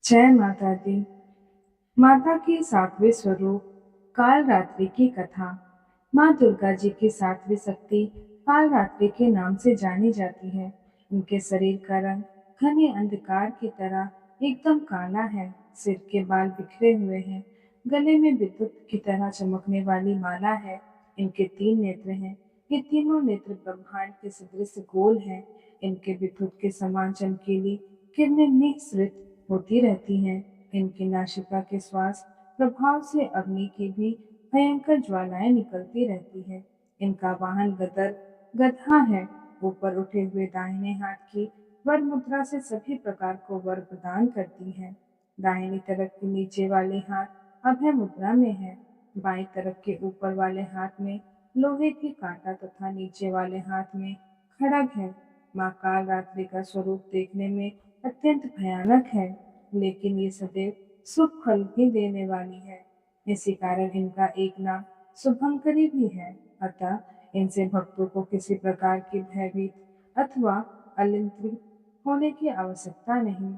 जय माता दी। माता के सातवें स्वरूप कालरात्रि की कथा। माँ दुर्गा जी की सातवीं शक्ति कालरात्रि के नाम से जानी जाती है। उनके शरीर का रंग घने अंधकार की तरह एकदम काला है। सिर के बाल बिखरे हुए हैं। गले में विद्युत की तरह चमकने वाली माला है। इनके 3 नेत्र हैं। ये तीनों नेत्र ब्रह्मांड के सदृश गोल हैं। इनके विद्युत के समान चमकीली किरणें निःसृत होती रहती हैं। इनकी नासिका के श्वास प्रभाव से अग्नि की भी भयंकर ज्वालाएं निकलती रहती है। इनका वाहन गधा है। ऊपर उठे हुए दाहिने हाथ की वर मुद्रा से सभी प्रकार को वर प्रदान करती है। दाहिनी तरफ के नीचे वाले हाथ अभय मुद्रा में है। बाईं तरफ के ऊपर वाले हाथ में लोहे की कांटा तथा नीचे वाले हाथ में खड़ग है। माँ कालरात्रि का स्वरूप देखने में अत्यंत भयानक है, लेकिन ये सदैव शुभ फल भी देने वाली है। इसी कारण इनका एक नाम शुभंकरी भी है। अतः इनसे भक्तों को किसी प्रकार की भयभीत अथवा अलंकृत होने की आवश्यकता नहीं।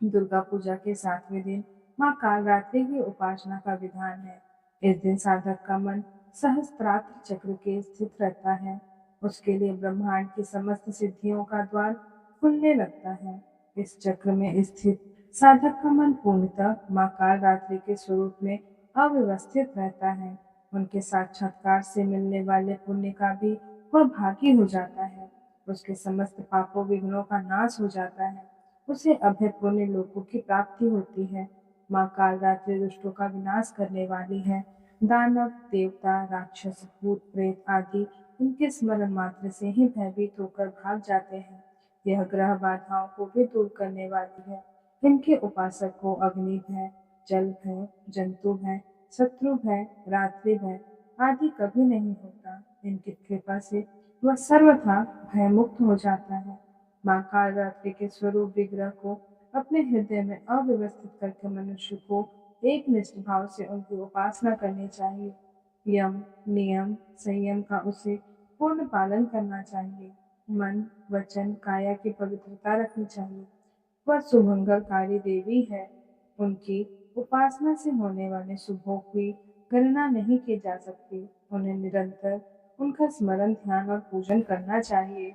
दुर्गा पूजा के 7वें दिन माँ कालरात्रि की उपासना का विधान है। इस दिन साधक का मन सहस्त्रात्र चक्र के स्थित रहता है। उसके लिए ब्रह्मांड की समस्त सिद्धियों का द्वार खुलने लगता है। इस चक्र में स्थित साधक का मन पूर्णतः माँ कालरात्रि के स्वरूप में अव्यवस्थित रहता है। उनके साक्षात्कार से मिलने वाले पुण्य का भी वह भागी हो जाता है। उसके समस्त पापों विघ्नों का नाश हो जाता है। उसे अभय पुण्य लोकों की प्राप्ति होती है। माँ कालरात्रि दुष्टों का विनाश करने वाली है। दानव, देवता, राक्षस, भूत, प्रेत आदि इनके स्मरण मात्र से ही भयभीत होकर भाग जाते हैं। यह ग्रह बाधाओं को भी दूर करने वाली है। इनके उपासक को अग्नि भय, जल भय, जंतु भय, शत्रु भय, रात्रि भय आदि कभी नहीं होता। इनकी कृपा से वह सर्वथा भयमुक्त हो जाता है। माँ कालरात्रि के स्वरूप विग्रह को अपने हृदय में अव्यवस्थित करके मनुष्य को एक निष्ठ भाव से उनकी उपासना करनी चाहिए। यम, नियम, संयम का उसे पूर्ण पालन करना चाहिए। मन, वचन, काया की पवित्रता रखनी चाहिए। वह सुमंगलकारी देवी है। उनकी उपासना से होने वाले शुभों की गणना नहीं की जा सकती। उन्हें निरंतर उनका स्मरण, ध्यान और पूजन करना चाहिए।